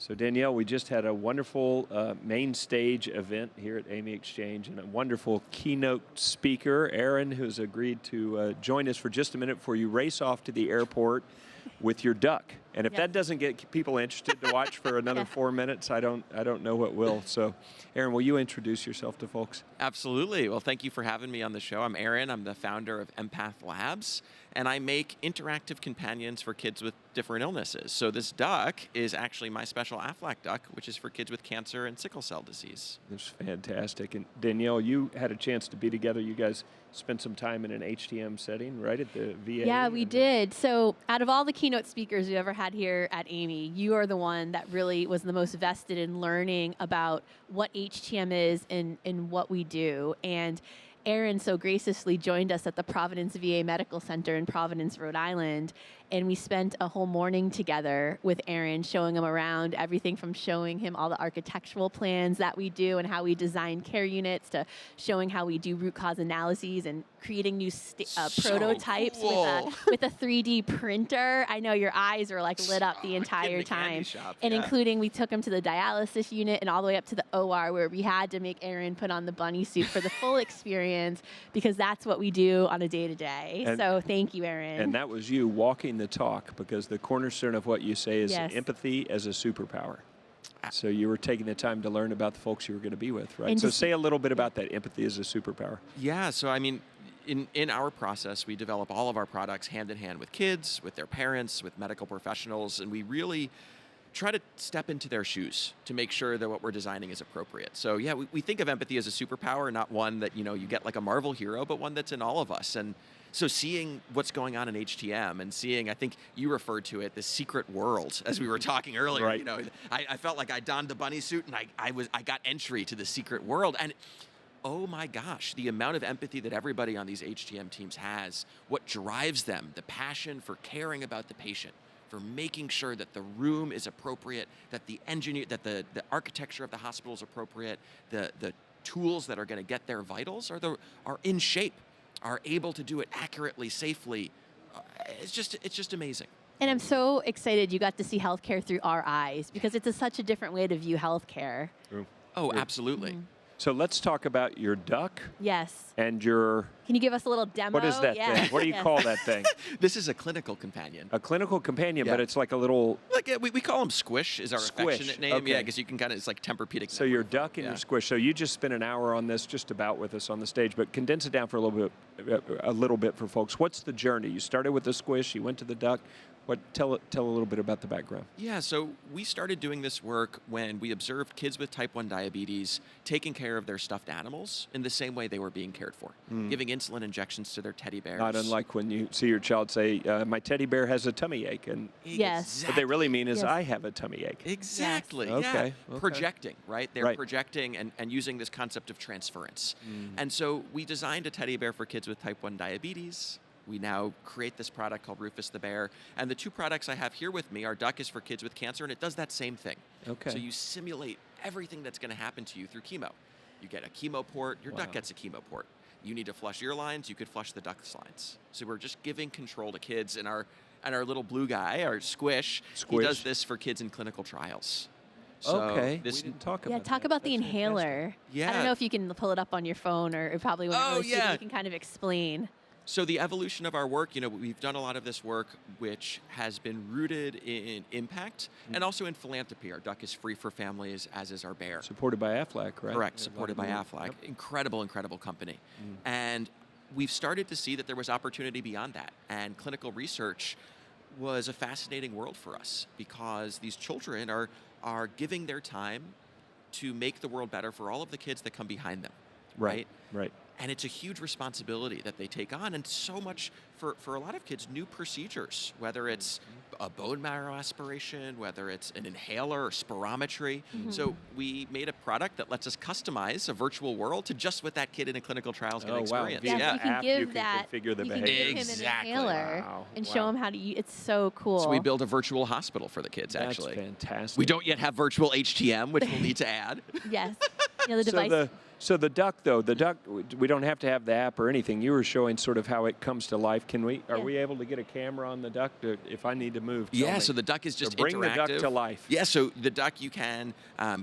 So Danielle, we just had a wonderful main stage event here at AAMI Exchange and a wonderful keynote speaker, Aaron, who's agreed to join us for just a minute before you race off to the airport with your duck. And if that doesn't get people interested to watch for another 4 minutes, I don't know what will. So Aaron, will you introduce yourself to folks? Absolutely. Well, thank you for having me on the show. I'm Aaron. I'm the founder of Empath Labs, and I make interactive companions for kids with different illnesses. So this duck is actually My Special Aflac Duck, which is for kids with cancer and sickle cell disease. It's fantastic. And Danielle, you had a chance to be together. You guys spent some time in an HTM setting, right, at the VA? Yeah, we did. So out of all the keynote speakers we've ever had here at AAMI, you are the one that really was the most vested in learning about what HTM is and what we do. And Aaron so graciously joined us at the Providence VA Medical Center in Providence, Rhode Island, and we spent a whole morning together with Aaron, showing him around everything from showing him all the architectural plans that we do and how we design care units to showing how we do root cause analyses and creating new prototypes with a 3D printer. I know your eyes were like lit up the entire time. And including, we took him to the dialysis unit and all the way up to the OR where we had to make Aaron put on the bunny suit for the full experience because that's what we do on a day-to-day. So thank you, Aaron. And that was you walking the talk, because the cornerstone of what you say is empathy as a superpower. So you were taking the time to learn about the folks you were going to be with, right? And so say a little bit about that, empathy as a superpower. Yeah, so I mean, in our process, we develop all of our products hand in hand with kids, with their parents, with medical professionals, and we really try to step into their shoes to make sure that what we're designing is appropriate. So yeah, we think of empathy as a superpower, not one that, you know, you get like a Marvel hero, but one that's in all of us. And so seeing what's going on in HTM and seeing, I think you referred to it, the secret world, as we were talking earlier. Right. You know, I felt like I donned the bunny suit and I got entry to the secret world. And oh my gosh, the amount of empathy that everybody on these HTM teams has, what drives them, the passion for caring about the patient, for making sure that the room is appropriate, that the architecture of the hospital is appropriate, the tools that are going to get their vitals are in shape, are able to do it accurately, safely. It's just amazing. And I'm so excited you got to see healthcare through our eyes because it's such a different way to view healthcare. Oh, absolutely. Mm-hmm. So let's talk about your duck. Yes. And your... Can you give us a little demo? What is that thing? What do you call that thing? This is a clinical companion. A clinical companion, but it's like a little... Like we call him Squish, is our affectionate name. Okay. Yeah, because you can kind of, it's like Tempur-Pedic. So your duck and your Squish. So you just spent an hour on this just about with us on the stage, but condense it down for a little bit for folks. What's the journey? You started with the Squish, you went to the duck. Tell a little bit about the background. Yeah, so we started doing this work when we observed kids with type 1 diabetes taking care of their stuffed animals in the same way they were being cared for, giving insulin injections to their teddy bears. Not unlike when you see your child say, my teddy bear has a tummy ache. And what they really mean is, I have a tummy ache. Exactly. Okay. Projecting, right? They're projecting and using this concept of transference. And so we designed a teddy bear for kids with type 1 diabetes. We now create this product called Rufus the Bear. And the two products I have here with me, our duck is for kids with cancer, and it does that same thing. Okay. So you simulate everything that's going to happen to you through chemo. You get a chemo port, your duck gets a chemo port. You need to flush your lines, you could flush the duck's lines. So we're just giving control to kids, and our little blue guy, our Squish, he does this for kids in clinical trials. So we didn't talk about talk about the inhaler. Yeah. I don't know if you can pull it up on your phone or probably when you can kind of explain. So the evolution of our work, you know, we've done a lot of this work which has been rooted in impact and also in philanthropy. Our duck is free for families, as is our bear. Supported by Aflac, right? Correct, supported by Aflac. Yep. Incredible company. And we've started to see that there was opportunity beyond that. And clinical research was a fascinating world for us because these children are giving their time to make the world better for all of the kids that come behind them. Right. And it's a huge responsibility that they take on, and so much for a lot of kids, new procedures, whether it's a bone marrow aspiration, whether it's an inhaler or spirometry. So we made a product that lets us customize a virtual world to just what that kid in a clinical trial is going to experience. Yeah, yeah. You can give configure the you can behavior. give him an inhaler and show him how to use it. It's so cool. So we build a virtual hospital for the kids, actually. That's fantastic. We don't yet have virtual HTM, which we'll need to add. Yes. The device. So the duck, though, we don't have to have the app or anything. You were showing sort of how it comes to life. Are we able to get a camera on the duck if I need to move? Yeah, so the duck is just bring interactive. the duck to life. Yeah, so the duck, you can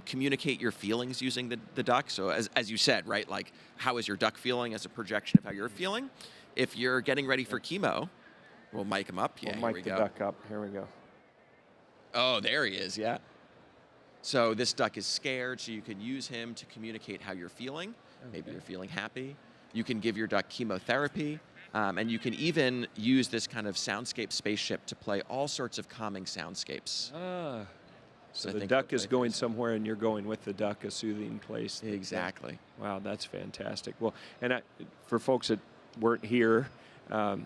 communicate your feelings using the duck. So as you said, right, like how is your duck feeling as a projection of how you're feeling? If you're getting ready for chemo, we'll mic him up. Yeah, we'll mic the duck up. Here we go. Oh, there he is, yeah. So this duck is scared, so you can use him to communicate how you're feeling. Okay. Maybe you're feeling happy. You can give your duck chemotherapy, and you can even use this kind of soundscape spaceship to play all sorts of calming soundscapes. So the duck is going somewhere, and you're going with the duck, a soothing place. Exactly. Wow, that's fantastic. Well, and for folks that weren't here,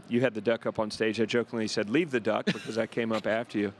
you had the duck up on stage. I jokingly said, leave the duck, because I came up after you.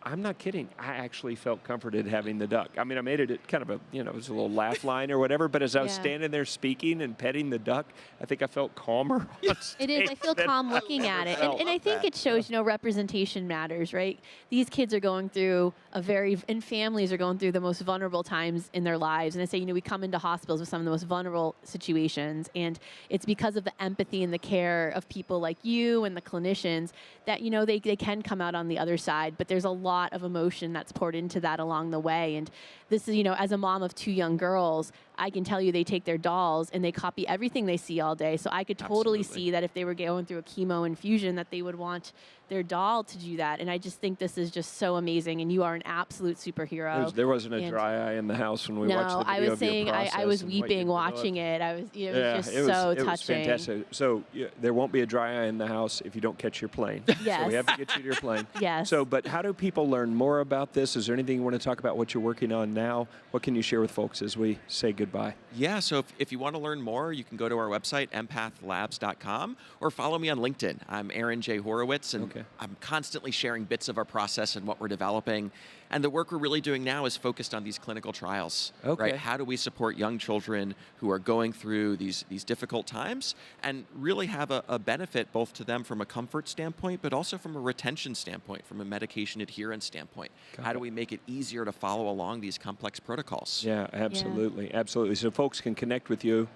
I'm not kidding. I actually felt comforted having the duck. I mean, I made it kind of it was a little laugh line or whatever, but as I was standing there speaking and petting the duck, I think I felt calmer. It is. I feel calm looking at it. And I think it shows, representation matters, right? These kids are going through and families are going through the most vulnerable times in their lives. And I say, we come into hospitals with some of the most vulnerable situations. And it's because of the empathy and the care of people like you and the clinicians that, they can come out on the other side. But there's a lot of emotion that's poured into that along the way. And this is, as a mom of 2 young girls, I can tell you they take their dolls and they copy everything they see all day. So I could totally see that if they were going through a chemo infusion that they would want their doll to do that. And I just think this is just so amazing. And you are an absolute superhero. There wasn't a dry eye in the house when we watched the video. No, I was saying I was weeping watching it. It was just so touching. It was fantastic. So there won't be a dry eye in the house if you don't catch your plane. Yes. So we have to get you to your plane. Yes. So, but how do people learn more about this? Is there anything you want to talk about what you're working on now? What can you share with folks as we say goodbye? Yeah, so if you want to learn more, you can go to our website, empathlabs.com, or follow me on LinkedIn. I'm Aaron J. Horowitz, and I'm constantly sharing bits of our process and what we're developing. And the work we're really doing now is focused on these clinical trials. Right? How do we support young children who are going through these difficult times and really have a benefit both to them from a comfort standpoint, but also from a retention standpoint, from a medication adherence standpoint? How do we make it easier to follow along these complex protocols? Yeah, absolutely. Yeah. Absolutely. So folks can connect with you,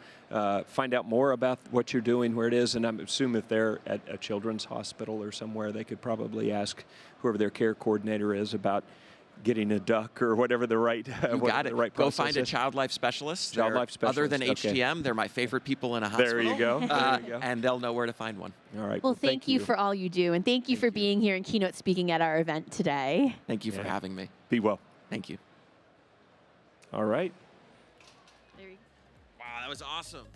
find out more about what you're doing, where it is, and I'm assuming if they're at a children's hospital or somewhere, they could probably ask whoever their care coordinator is about getting a duck or whatever the right Go find a child life specialist. Other than HTM, they're my favorite people in a hospital. There you go. And they'll know where to find one. All right. Well, thank you for all you do, and thank you for being here and keynote speaking at our event today. Thank you for having me. Be well. Thank you. All right. Wow, that was awesome.